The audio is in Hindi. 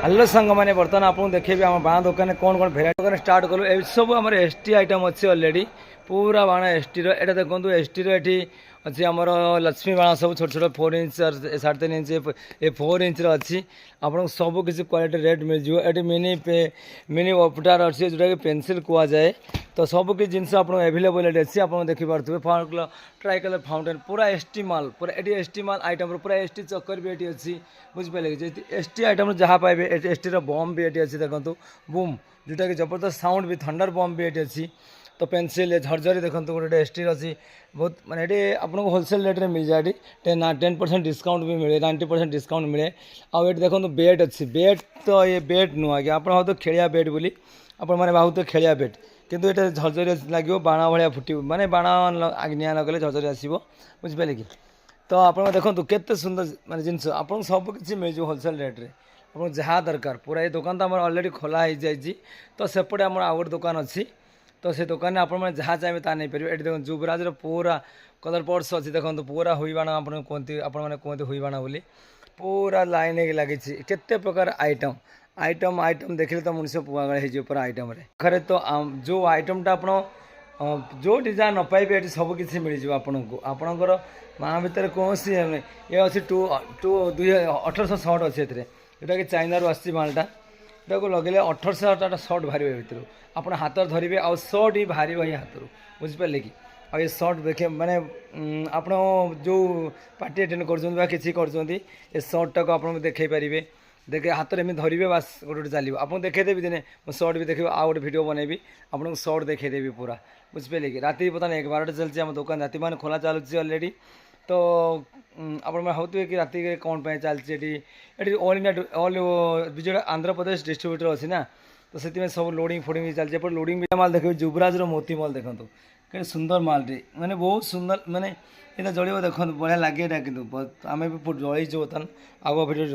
हेलो सांग मैंने बर्तमान आपको देखेबी आम बाण दुकान कौन कौन भेराइटी दुकान स्टार्ट कलु ए सब आम एसटी आइटम अच्छी अलरेडी पूरा बाण एसटी रा देखो एसटी री अच्छी आमर लक्ष्मी बाण सब छोट छोट 4 इंच 3.5 इंच ए 4 इंच अच्छी आपको सब किसी क्वालिटी रेट मिल जाए ये मिनी मिनी वपटार अच्छी जोटा कि पेनसिल कहुए तो सब किसी जिनस आप एभेलेबल अच्छी आप देखिपे ट्राई कलर फाउंटेन पूरा एसटी माल पूरा ये एसटी माल आइटम पूरा एसटी चक्कर भी ये अच्छी बुझिपारे कि एसटी आइटम जहाँ पाइबे एसटी बम भी ये अच्छी देखो बूम जोटा कि जबरदस्त साउंड भी थंडर बम भी ये अच्छी तो पेनसिल झरझरी देखो गोटे एसटी अच्छी बहुत मानते आपको होलसेल रेट में मिल जाए 10% डिस्काउंट भी मिले 90% डिस्काउंट मिले आउ ये देखो बेड अच्छी बेड तो ये बेड नुह आज्ञा आप तो खेलिया बेड बोली आपने भावुते खेलिया बेड किंतु ये झरझरी लगे बाण भाया फुट माने बाण निआ लगले झरझरी आसो बुझिपारे कि तो आप देखो केते सुंदर माने जिनस आपको सब किसी मिल जाए होलसेल रेट रे आपको जहाँ दरकार पूरा ये दुकान तो आम अलरेडी खोला हो जाए तो सेपटे आम आउ गोटे दुकान अच्छी तो से दुकान आप जहाँ चाहिए ता नहीं पारे ये देखो युवराज पूरा कलर पर्स अच्छी देखो पूरा हुई बाण आप कहते हुई बाण बोली पूरा लाइन लगी केते प्रकार आइटम आइटम आइटम देखिले तो मनुष्य पुआगल हो पूरा आइटम खरे तो जो आइटमटा आप जो डिजाइन न पाइबे ये सब किसी मिल जाए आपणकर माँ भितर कौन सी ये अच्छी 1800 सर्ट अच्छे जोटा कि चाइना रू आसी मालटा ये लगे 1800 सर्ट बाहर भितर आप हाथ धरवे आ सर्ट ही बाहर ही हाथ बुझिपारे कि आ ये सर्ट देखे माने आप जो पार्टी अटेंड कर सर्टा को आप देखे पारे देखे हाथ में धरवे बास गोटे चलो आपको देखदेवी दिने सर्ट भी देखिए आउ गोटे भिड बनैबी आपको सर्ट देखदेवी पूरा बुझिपारे कि राति बर्तमान 11टा चलती आम दुकान राति मान खोला चलुची अलरेडी तो आप भावुए कि राति कौन पे चलती ये ऑल इंडिया ऑल विजय आंध्र प्रदेश डिस्ट्रीब्यूटर अच्छी ना तो से सब लोडिंग फोडिंग भी चलती लोडिंग भी माल देखिए युवराज मोती माल देखो कि सुंदर माल टे मैंने बहुत सुंदर माने ये जल्द देखो बढ़िया लगे कि आम भी जलैछु बर्तमान आग भिडियो